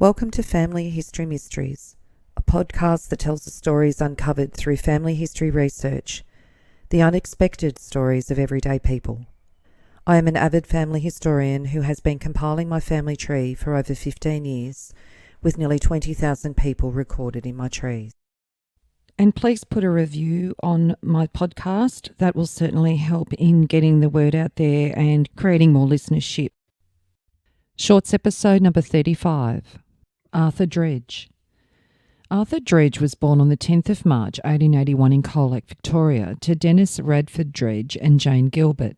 Welcome to Family History Mysteries, a podcast that tells the stories uncovered through family history research, the unexpected stories of everyday people. I am an avid family historian who has been compiling my family tree for over 15 years, with nearly 20,000 people recorded in my trees. And please put a review on my podcast. That will certainly help in getting the word out there and creating more listenership. Shorts episode number 35. Arthur Dredge. Arthur Dredge was born on the 10th of March 1881 in Colac, Victoria, to Dennis Radford Dredge and Jane Gilbert.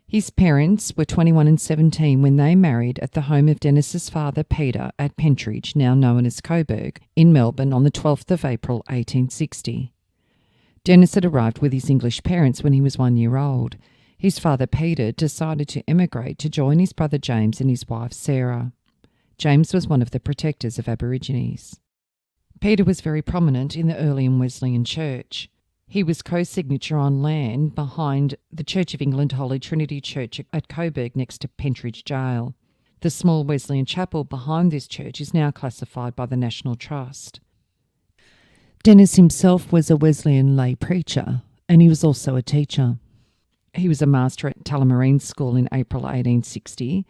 His parents were 21 and 17 when they married at the home of Dennis's father Peter at Pentridge, now known as Coburg, in Melbourne on the 12th of April 1860. Dennis had arrived with his English parents when he was 1 year old. His father Peter decided to emigrate to join his brother James and his wife Sarah. James was one of the protectors of Aborigines. Peter was very prominent in the early and Wesleyan Church. He was co-signature on land behind the Church of England Holy Trinity Church at Coburg next to Pentridge Jail. The small Wesleyan chapel behind this church is now classified by the National Trust. Dennis himself was a Wesleyan lay preacher, and he was also a teacher. He was a master at Tullamarine School in April 1860,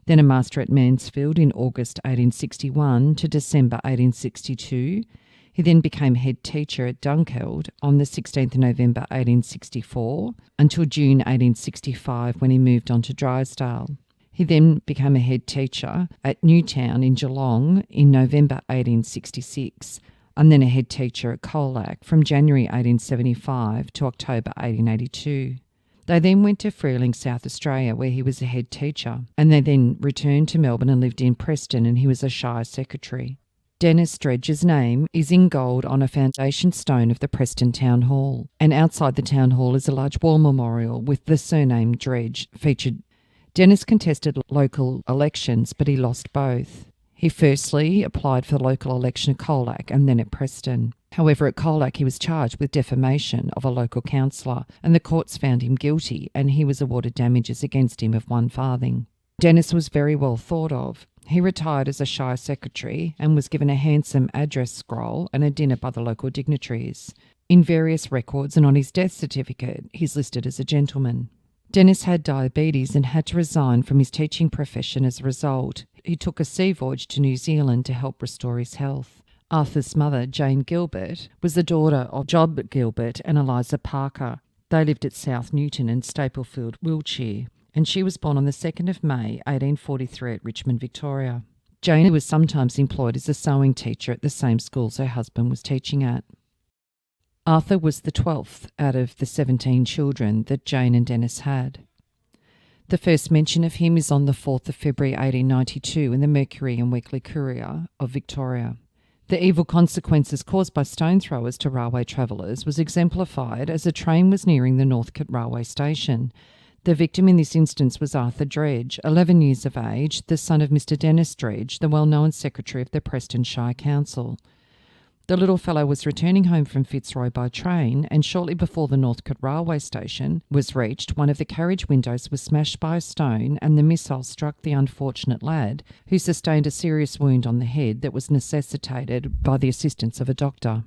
then a master at Mansfield in August 1861 to December 1862. He then became head teacher at Dunkeld on the 16th of November 1864 until June 1865 when he moved on to Drysdale. He then became a head teacher at Newtown in Geelong in November 1866 and then a head teacher at Colac from January 1875 to October 1882. They then went to Freeling, South Australia, where he was a head teacher, and they then returned to Melbourne and lived in Preston, and he was a shire secretary. Dennis Dredge's name is in gold on a foundation stone of the Preston Town Hall, and outside the Town Hall is a large war memorial with the surname Dredge featured. Dennis contested local elections, but he lost both. He firstly applied for the local election at Colac and then at Preston. However, at Colac he was charged with defamation of a local councillor, and the courts found him guilty, and he was awarded damages against him of 1 farthing. Dennis was very well thought of. He retired as a shire secretary and was given a handsome address scroll and a dinner by the local dignitaries. In various records and on his death certificate, he's listed as a gentleman. Dennis had diabetes and had to resign from his teaching profession as a result. He took a sea voyage to New Zealand to help restore his health. Arthur's mother, Jane Gilbert, was the daughter of Job Gilbert and Eliza Parker. They lived at South Newton in Staplefield, Wiltshire, and she was born on the 2nd of May 1843 at Richmond, Victoria. Jane was sometimes employed as a sewing teacher at the same schools her husband was teaching at. Arthur was the 12th out of the 17 children that Jane and Dennis had. The first mention of him is on the 4th of February 1892 in the Mercury and Weekly Courier of Victoria. The evil consequences caused by stone throwers to railway travellers was exemplified as a train was nearing the Northcote railway station. The victim in this instance was Arthur Dredge, 11 years of age, the son of Mr Dennis Dredge, the well-known secretary of the Preston Shire Council. The little fellow was returning home from Fitzroy by train, and shortly before the Northcote railway station was reached, one of the carriage windows was smashed by a stone and the missile struck the unfortunate lad, who sustained a serious wound on the head that was necessitated by the assistance of a doctor.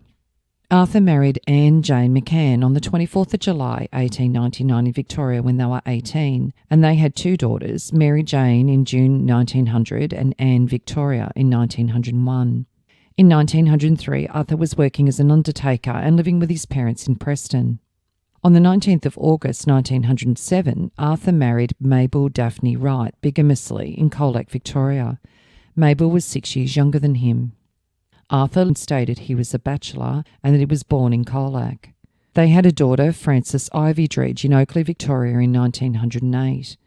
Arthur married Anne Jane McCann on the 24th of July 1899 in Victoria when they were 18, and they had 2 daughters, Mary Jane in June 1900 and Anne Victoria in 1901. In 1903, Arthur was working as an undertaker and living with his parents in Preston. On the 19th of August 1907, Arthur married Mabel Daphne Wright bigamously in Colac, Victoria. Mabel was 6 years younger than him. Arthur stated he was a bachelor and that he was born in Colac. They had a daughter, Frances Ivy Dredge, in Oakleigh, Victoria in 1908.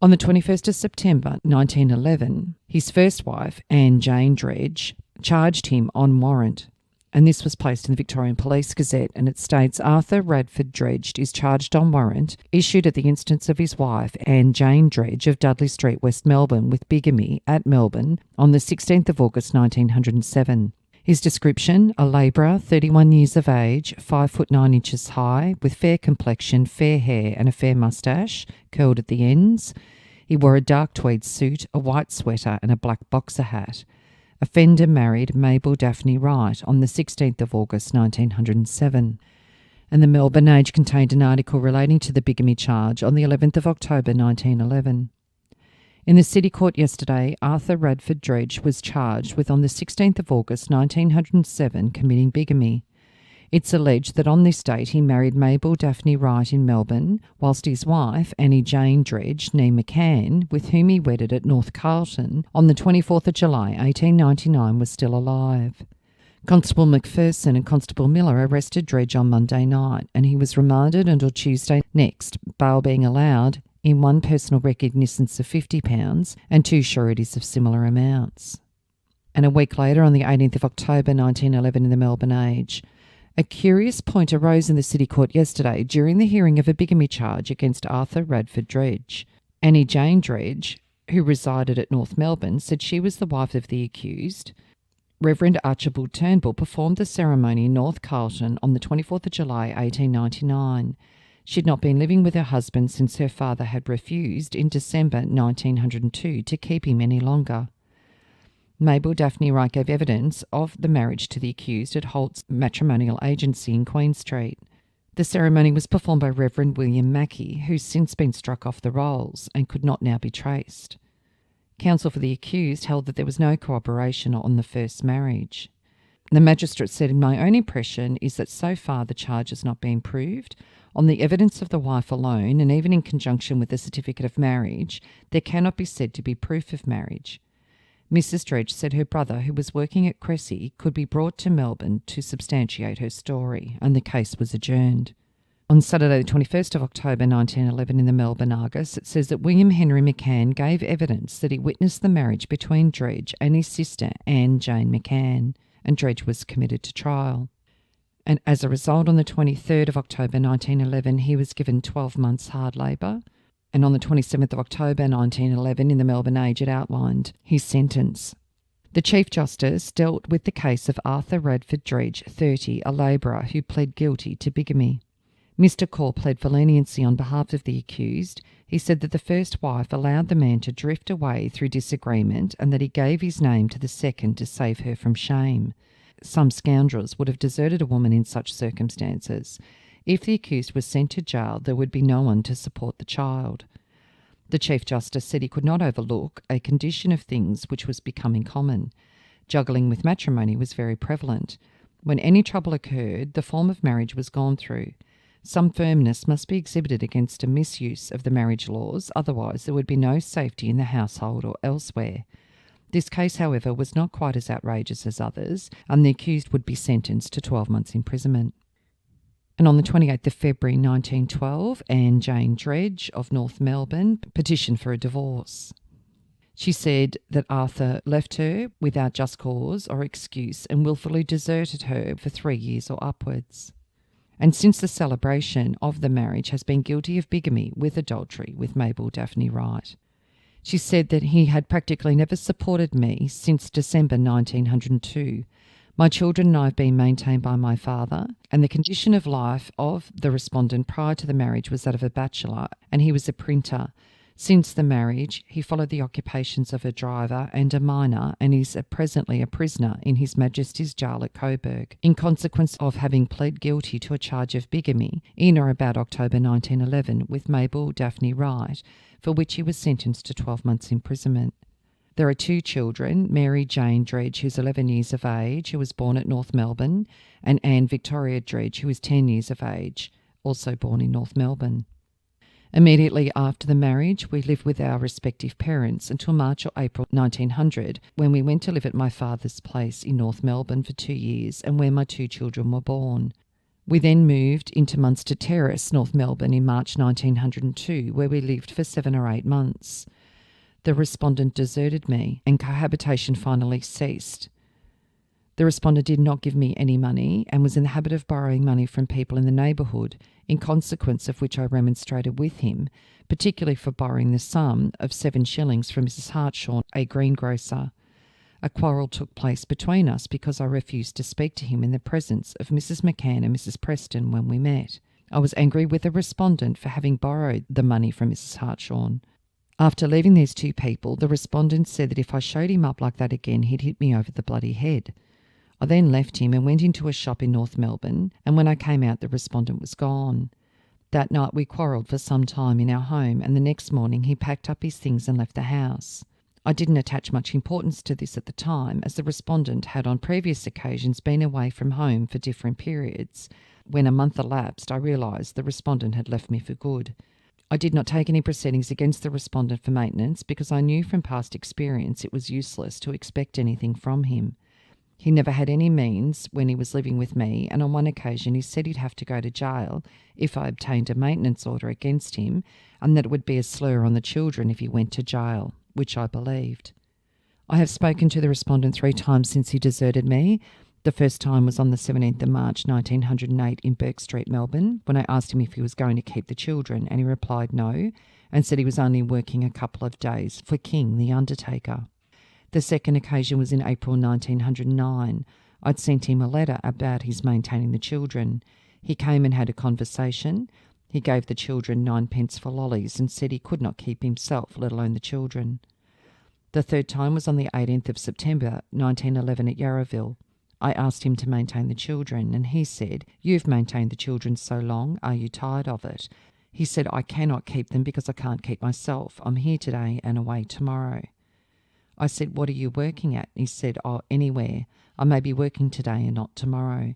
On the 21st of September 1911, his first wife, Anne Jane Dredge, charged him on warrant, and this was placed in the Victorian Police Gazette, and it states Arthur Radford Dredge is charged on warrant issued at the instance of his wife Anne Jane Dredge of Dudley Street, West Melbourne, with bigamy at Melbourne on the 16th of August 1907. His description, a labourer, 31 years of age, 5 foot 9 inches high, with fair complexion, fair hair and a fair moustache, curled at the ends. He wore a dark tweed suit, a white sweater and a black boxer hat. offender married Mabel Daphne Wright on the 16th of August 1907. And the Melbourne Age contained an article relating to the bigamy charge on the 11th of October 1911. In the City Court yesterday, Arthur Radford Dredge was charged with on the 16th of August 1907 committing bigamy. It's alleged that on this date he married Mabel Daphne Wright in Melbourne, whilst his wife, Annie Jane Dredge, née McCann, with whom he wedded at North Carlton on the 24th of July 1899, was still alive. Constable McPherson and Constable Miller arrested Dredge on Monday night, and he was remanded until Tuesday next, bail being allowed in one personal recognisance of £50 and two sureties of similar amounts. And a week later, on the 18th of October 1911 in the Melbourne Age, a curious point arose in the City Court yesterday during the hearing of a bigamy charge against Arthur Radford Dredge. Annie Jane Dredge, who resided at North Melbourne, said she was the wife of the accused. Reverend Archibald Turnbull performed the ceremony in North Carlton on the 24th of July 1899. She had not been living with her husband since her father had refused in December 1902 to keep him any longer. Mabel Daphne Wright gave evidence of the marriage to the accused at Holt's matrimonial agency in Queen Street. The ceremony was performed by Reverend William Mackey, who's since been struck off the rolls and could not now be traced. Counsel for the accused held that there was no corroboration on the first marriage. The magistrate said, "My own impression is that so far the charge has not been proved. On the evidence of the wife alone, and even in conjunction with the certificate of marriage, there cannot be said to be proof of marriage." Mrs. Dredge said her brother, who was working at Cressy, could be brought to Melbourne to substantiate her story, and the case was adjourned. On Saturday the 21st of October 1911 in the Melbourne Argus, it says that William Henry McCann gave evidence that he witnessed the marriage between Dredge and his sister Anne Jane McCann, and Dredge was committed to trial. And as a result, on the 23rd of October 1911, he was given 12 months hard labour, and on the 27th of October 1911 in the Melbourne Age it outlined his sentence. The Chief Justice dealt with the case of Arthur Radford Dredge, 30, a labourer who pled guilty to bigamy. Mr. Call pled for leniency on behalf of the accused. He said that the first wife allowed the man to drift away through disagreement and that he gave his name to the second to save her from shame. Some scoundrels would have deserted a woman in such circumstances. If the accused was sent to jail, there would be no one to support the child. The Chief Justice said he could not overlook a condition of things which was becoming common. Juggling with matrimony was very prevalent. When any trouble occurred, the form of marriage was gone through. Some firmness must be exhibited against a misuse of the marriage laws, otherwise there would be no safety in the household or elsewhere. This case, however, was not quite as outrageous as others, and the accused would be sentenced to 12 months' imprisonment. And on the 28th of February 1912, Anne Jane Dredge of North Melbourne petitioned for a divorce. She said that Arthur left her without just cause or excuse and wilfully deserted her for 3 years or upwards. And since the celebration of the marriage has been guilty of bigamy with adultery with Mabel Daphne Wright. She said that he had practically never supported me since December 1902. My children and I have been maintained by my father, and the condition of life of the respondent prior to the marriage was that of a bachelor, and he was a printer. Since the marriage, he followed the occupations of a driver and a miner, and is presently a prisoner in His Majesty's Jail at Coburg, in consequence of having pled guilty to a charge of bigamy in or about October 1911 with Mabel Daphne Wright, for which he was sentenced to 12 months' imprisonment. There are 2 children, Mary Jane Dredge, who's 11 years of age, who was born at North Melbourne, and Anne Victoria Dredge, who is 10 years of age, also born in North Melbourne. Immediately after the marriage, we lived with our respective parents until March or April 1900, when we went to live at my father's place in North Melbourne for 2 years and where my 2 children were born. We then moved into Munster Terrace, North Melbourne in March 1902, where we lived for 7 or 8 months. The respondent deserted me and cohabitation finally ceased. The respondent did not give me any money and was in the habit of borrowing money from people in the neighbourhood, in consequence of which I remonstrated with him, particularly for borrowing the sum of 7 shillings from Mrs. Hartshaw, a greengrocer. A quarrel took place between us because I refused to speak to him in the presence of Mrs. McCann and Mrs. Preston when we met. I was angry with the respondent for having borrowed the money from Mrs. Hartshaw. After leaving these two people, the respondent said that if I showed him up like that again, he'd hit me over the bloody head. I then left him and went into a shop in North Melbourne, and when I came out, the respondent was gone. That night we quarrelled for some time in our home, and the next morning he packed up his things and left the house. I didn't attach much importance to this at the time, as the respondent had on previous occasions been away from home for different periods. When a month elapsed, I realised the respondent had left me for good. I did not take any proceedings against the respondent for maintenance because I knew from past experience it was useless to expect anything from him. He never had any means when he was living with me, and on one occasion he said he'd have to go to jail if I obtained a maintenance order against him, and that it would be a slur on the children if he went to jail, which I believed. I have spoken to the respondent 3 times since he deserted me. The first time was on the 17th of March 1908 in Burke Street, Melbourne, when I asked him if he was going to keep the children, and he replied no, and said he was only working a couple of days for King, the undertaker. The second occasion was in April 1909. I'd sent him a letter about his maintaining the children. He came and had a conversation. He gave the children 9p for lollies and said he could not keep himself, let alone the children. The third time was on the 18th of September 1911 at Yarraville. I asked him to maintain the children, and he said, "You've maintained the children so long, are you tired of it?" He said, "I cannot keep them because I can't keep myself. I'm here today and away tomorrow." I said, "What are you working at?" He said, "Oh, anywhere. I may be working today and not tomorrow."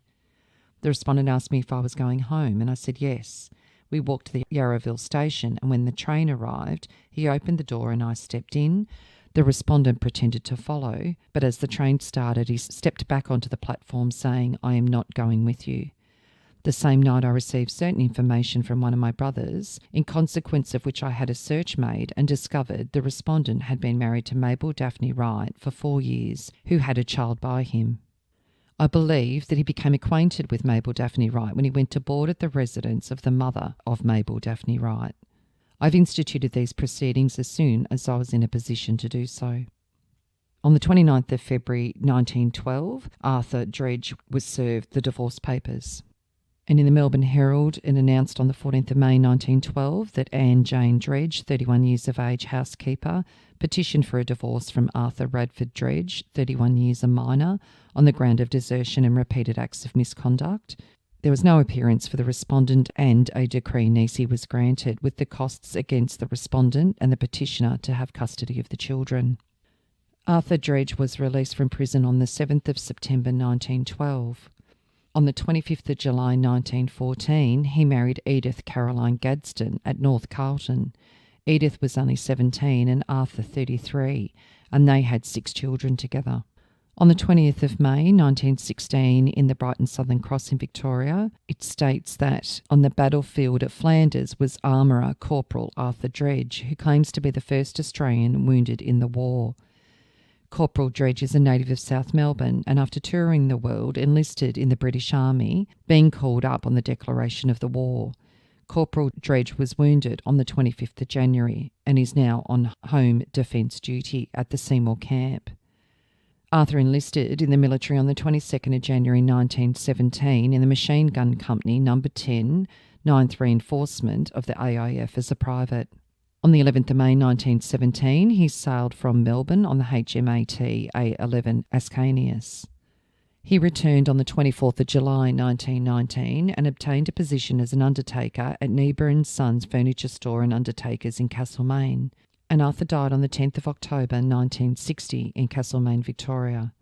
The respondent asked me if I was going home, and I said yes. We walked to the Yarraville station, and when the train arrived, he opened the door and I stepped in. The respondent pretended to follow, but as the train started, he stepped back onto the platform saying, "I am not going with you." The same night I received certain information from one of my brothers, in consequence of which I had a search made and discovered the respondent had been married to Mabel Wright for 4 years, who had a child by him. I believe that he became acquainted with Mabel Wright when he went to board at the residence of the mother of Mabel Wright. I've instituted these proceedings as soon as I was in a position to do so. On the 29th of February 1912, Arthur Dredge was served the divorce papers. And in the Melbourne Herald, it announced on the 14th of May 1912 that Anne Jane Dredge, 31 years of age, housekeeper, petitioned for a divorce from Arthur Radford Dredge, 31 years, a minor, on the ground of desertion and repeated acts of misconduct. There was no appearance for the respondent, and a decree nisi was granted, with the costs against the respondent and the petitioner to have custody of the children. Arthur Dredge was released from prison on the 7th of September 1912. On the 25th of July 1914, he married Edith Caroline Gadstone at North Carlton. Edith was only 17 and Arthur 33, and they had 6 children together. On the 20th of May 1916, in the Brighton Southern Cross in Victoria, it states that on the battlefield at Flanders was armourer Corporal Arthur Dredge, who claims to be the first Australian wounded in the war. Corporal Dredge is a native of South Melbourne, and after touring the world, enlisted in the British Army, being called up on the declaration of the war. Corporal Dredge was wounded on the 25th of January and is now on home defence duty at the Seymour camp. Arthur enlisted in the military on the 22nd of January 1917 in the Machine Gun Company No. 10, 9th Reinforcement of the AIF as a private. On the 11th of May 1917, he sailed from Melbourne on the HMAT A11 Ascanius. He returned on the 24th of July 1919 and obtained a position as an undertaker at Niebuhr & Sons Furniture Store and Undertakers in Castlemaine, and Arthur died on the 10th of October 1960 in Castlemaine, Victoria.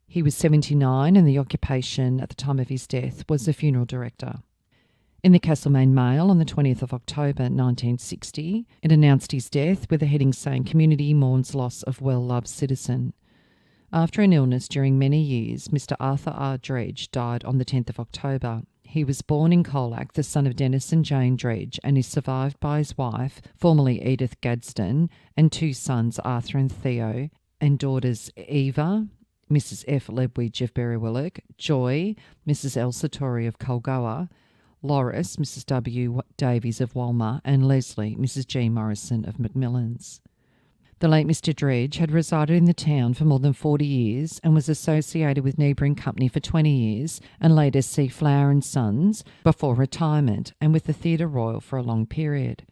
He was 79 and the occupation at the time of his death was the funeral director. In the Castlemaine Mail on the 20th of October 1960, it announced his death with a heading saying, "Community mourns loss of well-loved citizen." After an illness during many years, Mr. Arthur R. Dredge died on the 10th of October. He was born in Colac, the son of Dennis and Jane Dredge, and is survived by his wife, formerly Edith Gadstone, and 2 sons, Arthur and Theo, and daughters Eva, Mrs. F. Lebwidge of Berrywillock, Joy, Mrs. L. Satori of Colgoa, Loris, Mrs. W. Davies of Walmer, and Leslie, Mrs. G. Morrison of McMillan's. The late Mr. Dredge had resided in the town for more than 40 years and was associated with Niebuhr & Company for 20 years and later C. Flower & Sons before retirement and with the Theatre Royal for a long period.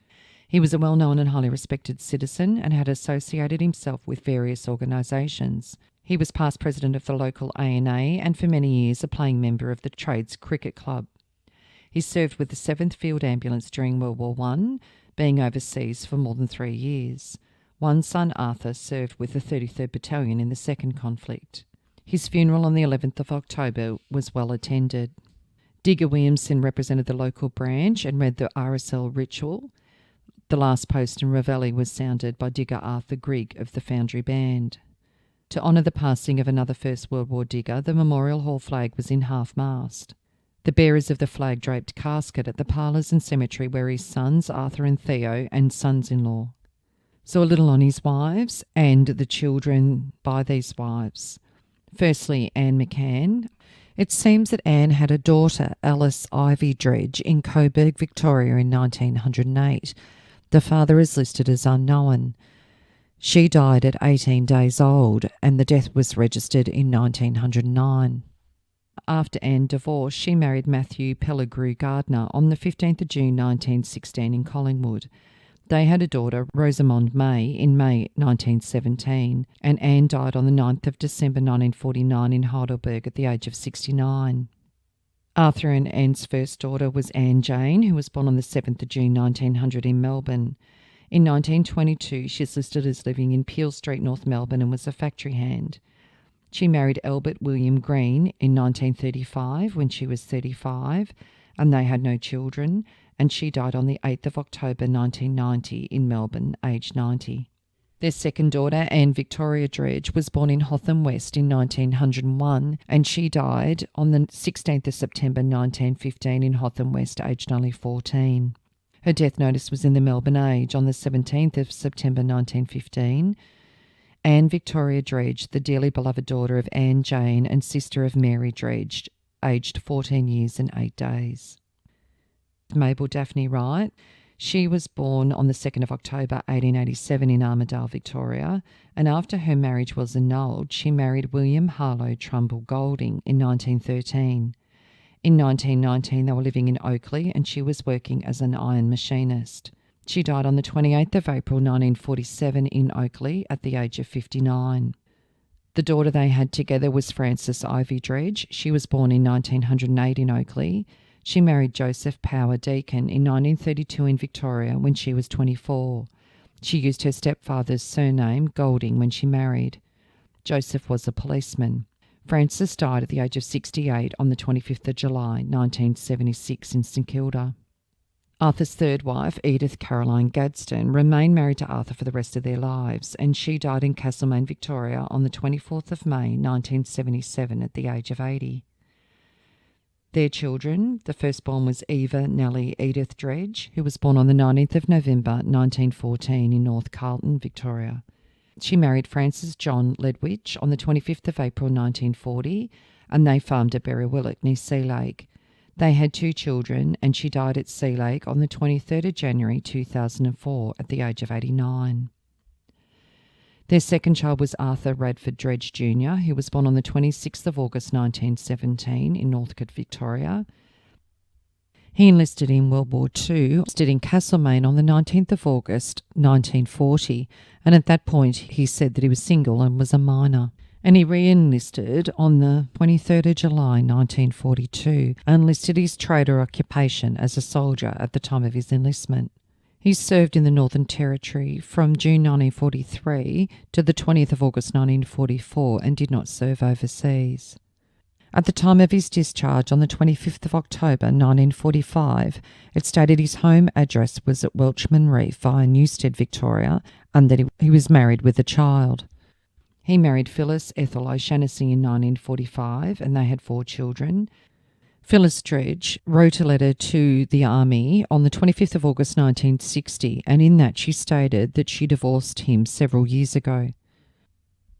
He was a well-known and highly respected citizen and had associated himself with various organisations. He was past president of the local ANA and for many years a playing member of the Trades Cricket Club. He served with the 7th Field Ambulance during World War I, being overseas for more than 3 years. One son, Arthur, served with the 33rd Battalion in the second conflict. His funeral on the 11th of October was well attended. Digger Williamson represented the local branch and read the RSL ritual. The last post in Reveille was sounded by digger Arthur Grigg of the Foundry Band. To honour the passing of another First World War digger, the Memorial Hall flag was in half-mast. The bearers of the flag-draped casket at the parlours and cemetery were his sons, Arthur and Theo, and sons-in-law. So a little on his wives and the children by these wives. Firstly, Anne McCann. It seems that Anne had a daughter, Alice Ivy Dredge, in Coburg, Victoria in 1908. The father is listed as unknown. She died at 18 days old and the death was registered in 1909. After Anne divorced, she married Matthew Pellegrew Gardner on the 15th of June 1916 in Collingwood. They had a daughter, Rosamond May, in May 1917, and Anne died on the 9th of December 1949 in Heidelberg at the age of 69. Arthur and Anne's first daughter was Anne Jane, who was born on the 7th of June 1900 in Melbourne. In 1922, she is listed as living in Peel Street, North Melbourne, and was a factory hand. She married Albert William Green in 1935 when she was 35, and they had no children, and she died on the 8th of October 1990 in Melbourne, aged 90. Their second daughter, Anne Victoria Dredge, was born in Hotham West in 1901, and she died on the 16th of September 1915 in Hotham West, aged only 14. Her death notice was in the Melbourne Age on the 17th of September 1915. Anne Victoria Dredge, the dearly beloved daughter of Anne Jane and sister of Mary Dredge, aged 14 years and 8 days. Mabel Daphne Wright. She was born on the 2nd of October 1887 in Armidale, Victoria, and after her marriage was annulled, she married William Harlow Trumbull Golding in 1913. In 1919, they were living in Oakley and she was working as an iron machinist. She died on the 28th of April 1947 in Oakley at the age of 59. The daughter they had together was Frances Ivy Dredge. She was born in 1908 in Oakley. She married Joseph Power Deacon in 1932 in Victoria when she was 24. She used her stepfather's surname, Golding, when she married. Joseph was a policeman. Frances died at the age of 68 on the 25th of July 1976 in St Kilda. Arthur's third wife, Edith Gadstone, remained married to Arthur for the rest of their lives, and she died in Castlemaine, Victoria on the 24th of May 1977 at the age of 80. Their children, the firstborn was Eva Nellie Edith Dredge, who was born on the 19th of November 1914 in North Carlton, Victoria. She married Francis John Ledwich on the 25th of April 1940, and they farmed at Berrywillock near Sea Lake. They had 2 children, and she died at Sea Lake on the 23rd of January 2004 at the age of 89. Their second child was Arthur Radford Dredge Jr., who was born on the 26th of August 1917 in Northcote, Victoria. He enlisted in World War II, enlisted in Castlemaine on the 19th of August 1940, and at that point he said that he was single and was a minor. And he re-enlisted on the 23rd of July 1942 and listed his trade or occupation as a soldier at the time of his enlistment. He served in the Northern Territory from June 1943 to the 20th of August 1944 and did not serve overseas. At the time of his discharge on the 25th of October 1945, it stated his home address was at Welchman Reef via Newstead, Victoria, and that he was married with a child. He married Phyllis Ethel O'Shannessy in 1945 and they had 4 children. Phyllis Dredge wrote a letter to the Army on the 25th of August 1960, and in that she stated that she divorced him several years ago.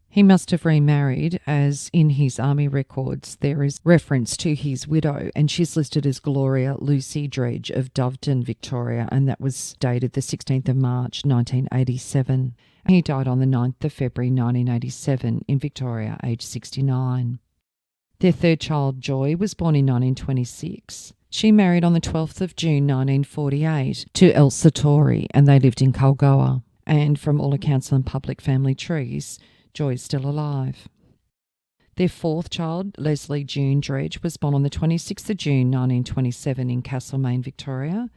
He must have remarried, as in his Army records there is reference to his widow, and she's listed as Gloria Lucy Dredge of Doveton, Victoria, and that was dated the 16th of March 1987. He died on the 9th of February 1987 in Victoria, aged 69. Their third child, Joy, was born in 1926. She married on the 12th of June 1948 to Elsa Torrey, and they lived in Culgoa. And from all accounts on public family trees, Joy is still alive. Their fourth child, Leslie June Dredge, was born on the 26th of June 1927 in Castlemaine, Victoria.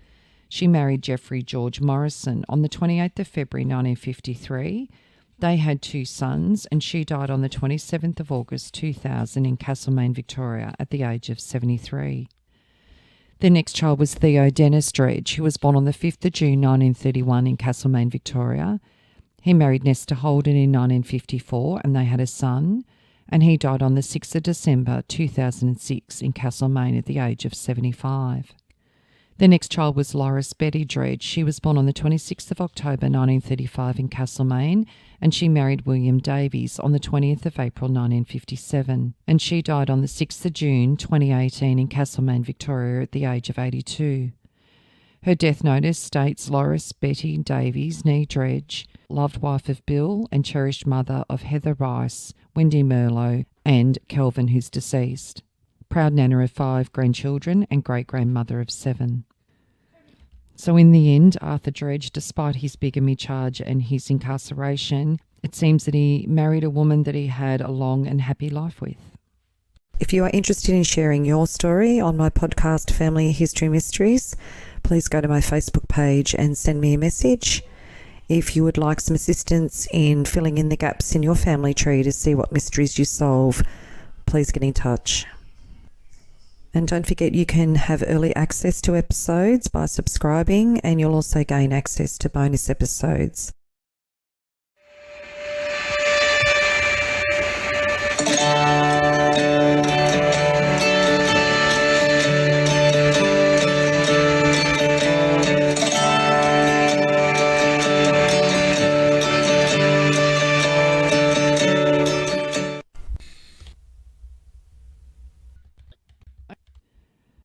She married Geoffrey George Morrison on the 28th of February 1953. They had 2 sons, and she died on the 27th of August 2000 in Castlemaine, Victoria, at the age of 73. Their next child was Theo Dennis Dredge, who was born on the 5th of June 1931 in Castlemaine, Victoria. He married Nesta Holden in 1954, and they had a son, and he died on the 6th of December 2006 in Castlemaine at the age of 75. Their next child was Loris Betty Dredge. She was born on the 26th of October 1935 in Castlemaine, and she married William Davies on the 20th of April 1957, and she died on the 6th of June 2018 in Castlemaine, Victoria at the age of 82. Her death notice states Loris Betty Davies, née Dredge, loved wife of Bill and cherished mother of Heather Rice, Wendy Merlot, and Kelvin, who's deceased. Proud nana of 5 grandchildren and great-grandmother of 7. So in the end, Arthur Dredge, despite his bigamy charge and his incarceration, it seems that he married a woman that he had a long and happy life with. If you are interested in sharing your story on my podcast, Family History Mysteries, please go to my Facebook page and send me a message. If you would like some assistance in filling in the gaps in your family tree to see what mysteries you solve, please get in touch. And don't forget, you can have early access to episodes by subscribing, and you'll also gain access to bonus episodes.